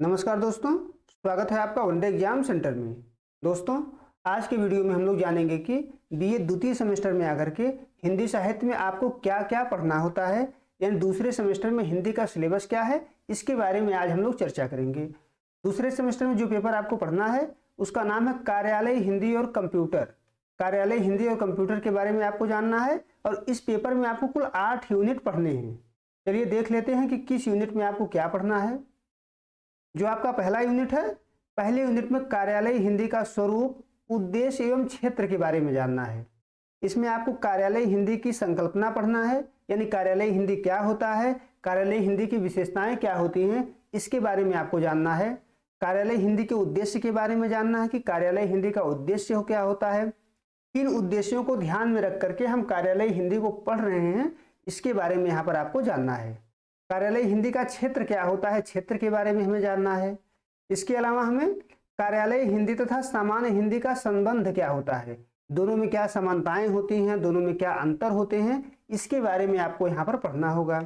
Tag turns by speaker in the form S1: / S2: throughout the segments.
S1: नमस्कार दोस्तों, स्वागत है आपका वनडे एग्जाम सेंटर में। दोस्तों, आज के वीडियो में हम लोग जानेंगे कि बीए द्वितीय सेमेस्टर में आकर के हिंदी साहित्य में आपको क्या क्या पढ़ना होता है, यानी दूसरे सेमेस्टर में हिंदी का सिलेबस क्या है, इसके बारे में आज हम लोग चर्चा करेंगे। दूसरे सेमेस्टर में जो पेपर आपको पढ़ना है उसका नाम है कार्यालय हिंदी और कंप्यूटर। कार्यालय हिंदी और कंप्यूटर के बारे में आपको जानना है और इस पेपर में आपको कुल 8 यूनिट पढ़ने हैं। चलिए देख लेते हैं कि किस यूनिट में आपको क्या पढ़ना है। जो आपका पहला यूनिट है, पहले यूनिट में कार्यालय हिंदी का स्वरूप, उद्देश्य एवं क्षेत्र के बारे में जानना है। इसमें आपको कार्यालय हिंदी की संकल्पना पढ़ना है, यानी कार्यालय हिंदी क्या होता है, कार्यालय हिंदी की विशेषताएं क्या होती हैं, इसके बारे में आपको जानना है। कार्यालय हिंदी के उद्देश्य के बारे में जानना है कि कार्यालय हिंदी का उद्देश्य क्या होता है, किन उद्देश्यों को ध्यान में रख करके हम कार्यालय हिंदी को पढ़ रहे हैं, इसके बारे में यहाँ पर आपको जानना है। कार्यालय हिंदी का क्षेत्र क्या होता है, क्षेत्र के बारे में हमें जानना है। इसके अलावा हमें कार्यालय हिंदी तथा सामान्य हिंदी का संबंध क्या होता है, दोनों में क्या समानताएं होती हैं, दोनों में क्या अंतर होते हैं, इसके बारे में आपको यहाँ पर पढ़ना होगा।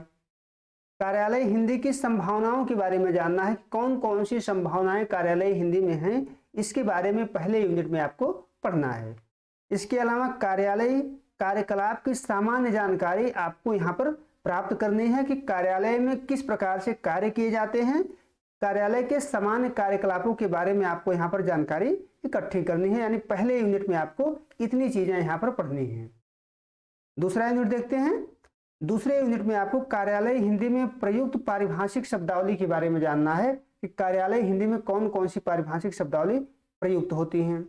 S1: कार्यालय हिंदी की संभावनाओं के बारे में जानना है, कौन कौन सी संभावनाएं कार्यालय हिंदी में हैं, इसके बारे में पहले यूनिट में आपको पढ़ना है। इसके अलावा कार्यालय कार्यकलाप की सामान्य जानकारी आपको यहाँ पर प्राप्त करनी है कि कार्यालय में किस प्रकार से कार्य किए जाते हैं। कार्यालय के सामान्य कार्यकलापों के बारे में आपको यहाँ पर जानकारी इकट्ठी करनी है, यानी पहले यूनिट में आपको इतनी चीजें यहाँ पर पढ़नी है। दूसरा यूनिट देखते हैं। दूसरे यूनिट में आपको कार्यालय हिंदी में प्रयुक्त पारिभाषिक शब्दावली के बारे में जानना है कि कार्यालय हिंदी में कौन कौन सी पारिभाषिक शब्दावली प्रयुक्त होती हैं।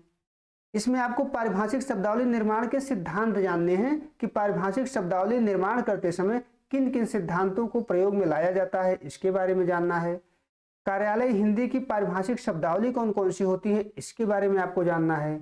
S1: इसमें आपको पारिभाषिक शब्दावली निर्माण के सिद्धांत जानने हैं कि पारिभाषिक शब्दावली निर्माण करते समय किन किन सिद्धांतों को प्रयोग में लाया जाता है, इसके बारे में जानना है। कार्यालय हिंदी की पारिभाषिक शब्दावली कौन कौन सी होती है, इसके बारे में आपको जानना है।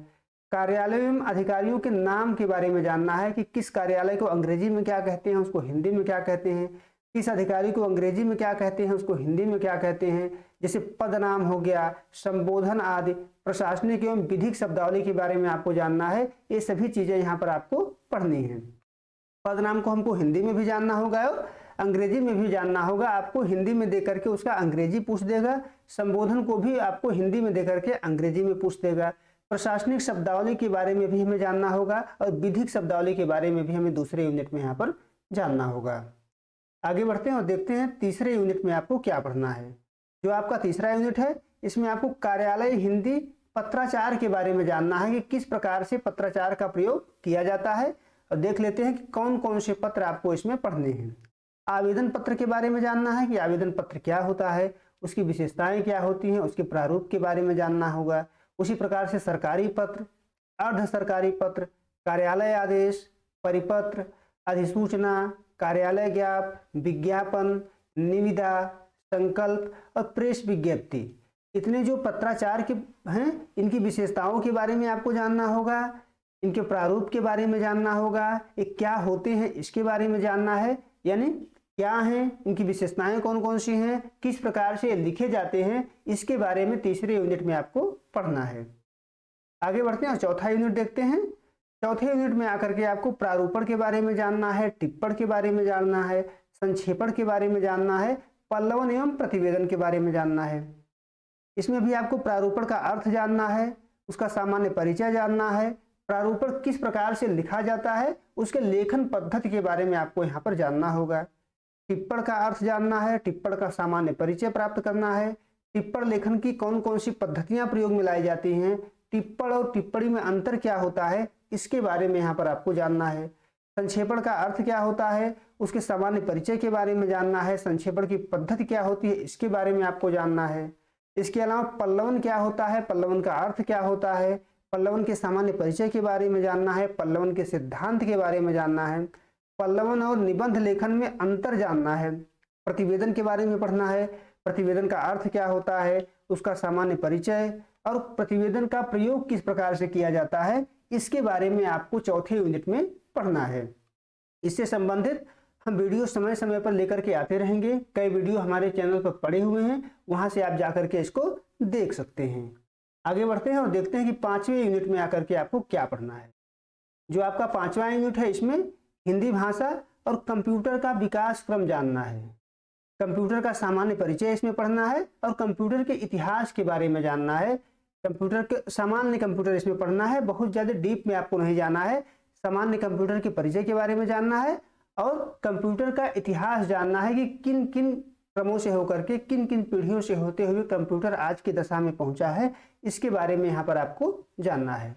S1: कार्यालय में अधिकारियों के नाम के बारे में जानना है कि किस कार्यालय को अंग्रेजी में क्या कहते हैं, उसको हिंदी में क्या कहते हैं, किस अधिकारी को अंग्रेजी में क्या कहते हैं, उसको हिंदी में क्या कहते हैं। जैसे पद नाम हो गया, संबोधन आदि प्रशासनिक एवं विधिक शब्दावली के बारे में आपको जानना है। ये सभी चीजें यहाँ पर आपको पढ़नी है। पद नाम को हमको हिंदी में भी जानना होगा और अंग्रेजी में भी जानना होगा। आपको हिंदी में दे करके उसका अंग्रेजी पूछ देगा, संबोधन को भी आपको हिंदी में दे करके अंग्रेजी में पूछ देगा। प्रशासनिक शब्दावली के बारे में भी हमें जानना होगा और विधिक शब्दावली के बारे में भी हमें दूसरे यूनिट में यहाँ पर जानना होगा। आगे बढ़ते हैं और देखते हैं तीसरे यूनिट में आपको क्या पढ़ना है। जो आपका तीसरा यूनिट है, इसमें आपको कार्यालय हिंदी पत्राचार के बारे में जानना है कि किस प्रकार से पत्राचार का प्रयोग किया जाता है। और देख लेते हैं कि कौन कौन से पत्र आपको इसमें पढ़ने हैं। आवेदन पत्र के बारे में जानना है कि आवेदन पत्र क्या होता है, उसकी विशेषताएं क्या होती हैं, उसके प्रारूप के बारे में जानना होगा। उसी प्रकार से सरकारी पत्र, अर्ध सरकारी पत्र, कार्यालय आदेश, परिपत्र, अधिसूचना, कार्यालय ज्ञापन, विज्ञापन, निविदा, संकल्प और प्रेस विज्ञप्ति, इतने जो पत्राचार के हैं इनकी विशेषताओं के बारे में आपको जानना होगा, इनके प्रारूप के बारे में जानना होगा, ये क्या होते हैं इसके बारे में जानना है, यानी क्या हैं, इनकी विशेषताएं कौन कौन सी हैं, किस प्रकार से लिखे जाते हैं, इसके बारे में तीसरे यूनिट में आपको पढ़ना है। आगे बढ़ते हैं और चौथा यूनिट देखते हैं। चौथे यूनिट में आकर के आपको प्रारूपण के बारे में जानना है, टिप्पण के बारे में जानना है, संक्षेपण के बारे में जानना है, पल्लवन एवं प्रतिवेदन के बारे में जानना है। इसमें भी आपको प्रारूपण का अर्थ जानना है, उसका सामान्य परिचय जानना है, प्रारूपण किस प्रकार से लिखा जाता है, उसके लेखन पद्धति के बारे में आपको यहाँ पर जानना होगा। टिप्पण का अर्थ जानना है, टिप्पण का सामान्य परिचय प्राप्त करना है, टिप्पण लेखन की कौन कौन सी पद्धतियां प्रयोग में लाई जाती हैं, टिप्पण और टिप्पणी में अंतर क्या होता है, इसके बारे में यहाँ पर आपको जानना है। संक्षेपण का अर्थ क्या होता है, उसके सामान्य परिचय के बारे में जानना है, संक्षेपण की पद्धति क्या होती है, इसके बारे में आपको जानना है। इसके अलावा पल्लवन क्या होता है, पल्लवन का अर्थ क्या होता है, पल्लवन के सामान्य परिचय के बारे में जानना है, पल्लवन के सिद्धांत के बारे में जानना है, पल्लवन और निबंध लेखन में अंतर जानना है, प्रतिवेदन के बारे में पढ़ना है, प्रतिवेदन का अर्थ क्या होता है, उसका सामान्य परिचय और प्रतिवेदन का प्रयोग किस प्रकार से किया जाता है, इसके बारे में आपको चौथे यूनिट में पढ़ना है। इससे संबंधित हम वीडियो समय समय पर लेकर के आते रहेंगे। कई वीडियो हमारे चैनल पर पड़े हुए हैं, वहां से आप जाकर के इसको देख सकते हैं। आगे बढ़ते हैं और देखते हैं कि पांचवें यूनिट में आकर के आपको क्या पढ़ना है। जो आपका पांचवा यूनिट है, इसमें हिंदी भाषा और कंप्यूटर का विकास क्रम जानना है। कंप्यूटर का सामान्य परिचय इसमें पढ़ना है और कंप्यूटर के इतिहास के बारे में जानना है। कंप्यूटर के सामान्य कंप्यूटर इसमें पढ़ना है, बहुत ज़्यादा डीप में आपको नहीं जाना है। सामान्य कंप्यूटर के परिचय के बारे में जानना है और कंप्यूटर का इतिहास जानना है कि किन किन क्रमों से होकर के, किन किन पीढ़ियों से होते हुए कंप्यूटर आज की दशा में पहुंचा है, इसके बारे में यहाँ पर आपको जानना है।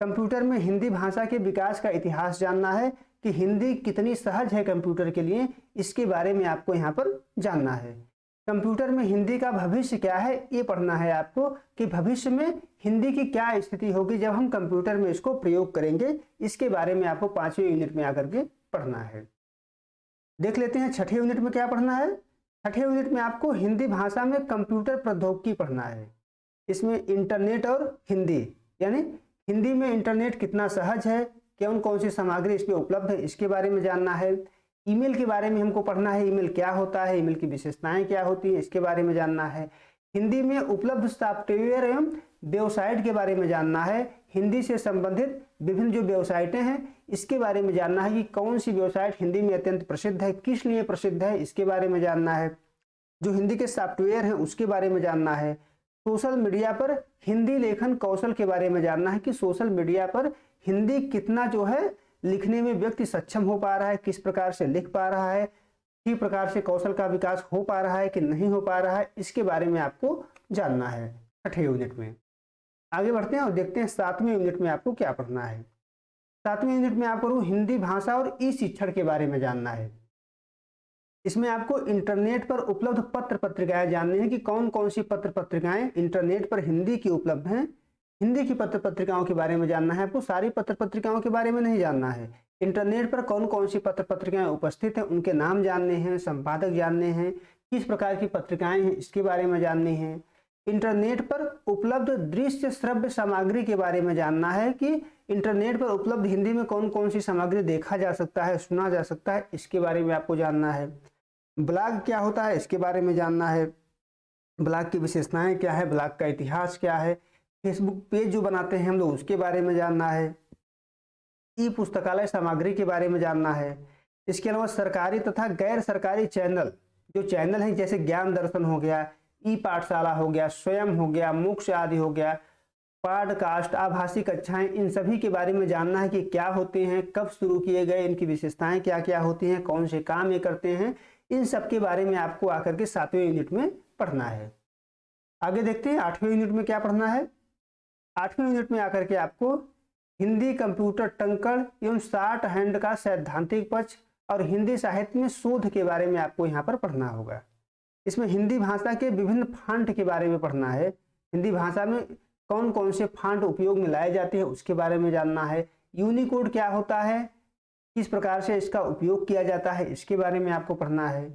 S1: कंप्यूटर में हिंदी भाषा के विकास का इतिहास जानना है कि हिंदी कितनी सहज है कंप्यूटर के लिए, इसके बारे में आपको यहाँ पर जानना है। कंप्यूटर में हिंदी का भविष्य क्या है, ये पढ़ना है आपको कि भविष्य में हिंदी की क्या स्थिति होगी जब हम कंप्यूटर में इसको प्रयोग करेंगे, इसके बारे में आपको 5वें यूनिट में आकर के पढ़ना है। देख लेते हैं 6ठे यूनिट में क्या पढ़ना है। 6ठे यूनिट में आपको हिंदी भाषा में कंप्यूटर प्रौद्योगिकी पढ़ना है। इसमें इंटरनेट और हिंदी, यानी हिंदी में इंटरनेट कितना सहज है, कौन कौन सी सामग्री इसमें उपलब्ध है, इसके बारे में जानना है। ईमेल के बारे में हमको पढ़ना है, ईमेल क्या होता है, ईमेल की विशेषताएं क्या होती हैं, इसके बारे में जानना है। हिंदी में उपलब्ध सॉफ्टवेयर एवं वेबसाइट के बारे में जानना है। हिंदी से संबंधित विभिन्न जो वेबसाइटें हैं, इसके बारे में जानना है कि कौन सी वेबसाइट हिंदी में अत्यंत प्रसिद्ध है, किस लिए प्रसिद्ध है, इसके बारे में जानना है। जो हिंदी के सॉफ्टवेयर हैं उसके बारे में जानना है। सोशल मीडिया पर हिंदी लेखन कौशल के बारे में जानना है कि सोशल मीडिया पर हिंदी कितना जो है लिखने में व्यक्ति सक्षम हो पा रहा है, किस प्रकार से लिख पा रहा है, किस प्रकार से कौशल का विकास हो पा रहा है कि नहीं हो पा रहा है, इसके बारे में आपको जानना है 6ठे यूनिट में। आगे बढ़ते हैं और देखते हैं 7वें यूनिट में आपको क्या पढ़ना है। 7वें यूनिट में आपको हिंदी भाषा और ई शिक्षण के बारे में जानना है। इसमें आपको इंटरनेट पर उपलब्ध पत्र पत्रिकाएं जाननी है कि कौन कौन सी पत्र पत्रिकाएं इंटरनेट पर हिंदी की उपलब्ध हैं। हिंदी की पत्र पत्रिकाओं के बारे में जानना है आपको, सारी पत्र पत्रिकाओं के बारे में नहीं जानना है। इंटरनेट पर कौन कौन सी पत्र पत्रिकाएं उपस्थित हैं, उनके नाम जानने हैं, संपादक जानने हैं, किस प्रकार की पत्रिकाएं हैं, इसके बारे में जाननी है। इंटरनेट पर उपलब्ध दृश्य श्रव्य सामग्री के बारे में जानना है कि इंटरनेट पर उपलब्ध हिंदी में कौन कौन सी सामग्री देखा जा सकता है, सुना जा सकता है, इसके बारे में आपको जानना है। ब्लॉग क्या होता है, इसके बारे में जानना है। ब्लॉग की विशेषताएं क्या है, ब्लॉग का इतिहास क्या है, फेसबुक पेज जो बनाते हैं हम लोग उसके बारे में जानना है। ई पुस्तकालय सामग्री के बारे में जानना है। इसके अलावा सरकारी तथा गैर सरकारी चैनल, जो चैनल हैं जैसे ज्ञान दर्शन हो गया, ई पाठशाला हो गया, स्वयं हो गया, मोक्ष आदि हो गया, पॉडकास्ट, आभासी कक्षाएं, इन सभी के बारे में जानना है कि क्या होते हैं, कब शुरू किए गए, इनकी विशेषताएं क्या क्या होती हैं, कौन से काम ये करते हैं, इन सब के बारे में आपको आकर के 7वें यूनिट में पढ़ना है। आगे देखते हैं 8वें यूनिट में क्या पढ़ना है। 8वें यूनिट में आकर के आपको हिंदी कंप्यूटर टंकण एवं शॉर्ट हैंड का सैद्धांतिक पक्ष और हिंदी साहित्य में शोध के बारे में आपको यहाँ पर पढ़ना होगा। इसमें हिंदी भाषा के विभिन्न फांट के बारे में पढ़ना है। हिंदी भाषा में कौन कौन से फांट उपयोग में लाए जाते हैं उसके बारे में जानना है। यूनिकोड क्या होता है, किस प्रकार से इसका उपयोग किया जाता है, इसके बारे में आपको पढ़ना है।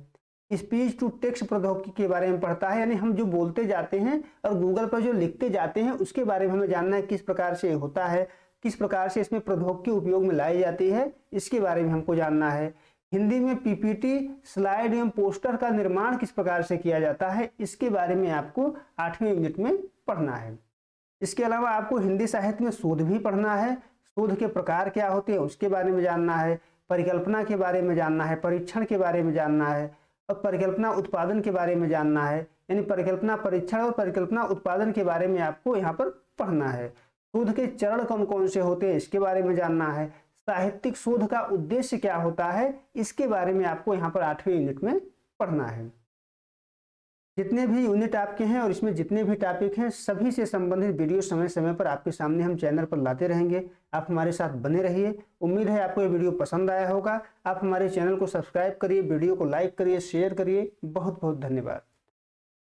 S1: स्पीच टू टेक्स्ट प्रौद्योगिकी के बारे में पढ़ता है, यानी हम जो बोलते जाते हैं और गूगल पर जो लिखते जाते हैं उसके बारे में हमें जानना है, किस प्रकार से होता है, किस प्रकार से इसमें प्रौद्योगिकी उपयोग में लाई जाती है, इसके बारे में हमको जानना है। हिंदी में पीपीटी, स्लाइड एवं पोस्टर का निर्माण किस प्रकार से किया जाता है, इसके बारे में आपको 8वें यूनिट में पढ़ना है। इसके अलावा आपको हिंदी साहित्य में शोध भी पढ़ना है। शोध के प्रकार क्या होते हैं उसके बारे में जानना है, परिकल्पना के बारे में जानना है, परीक्षण के बारे में जानना है और परिकल्पना उत्पादन के बारे में जानना है। यानी परिकल्पना परीक्षण और परिकल्पना उत्पादन के बारे में आपको यहाँ पर पढ़ना है। शोध के चरण कौन कौन से होते हैं इसके बारे में जानना है। साहित्यिक शोध का उद्देश्य क्या होता है, इसके बारे में आपको यहाँ पर 8वें यूनिट में पढ़ना है। जितने भी यूनिट आपके हैं और इसमें जितने भी टॉपिक हैं, सभी से संबंधित वीडियो समय समय पर आपके सामने हम चैनल पर लाते रहेंगे। आप हमारे साथ बने रहिए। उम्मीद है आपको ये वीडियो पसंद आया होगा। आप हमारे चैनल को सब्सक्राइब करिए, वीडियो को लाइक करिए, शेयर करिए। बहुत बहुत धन्यवाद।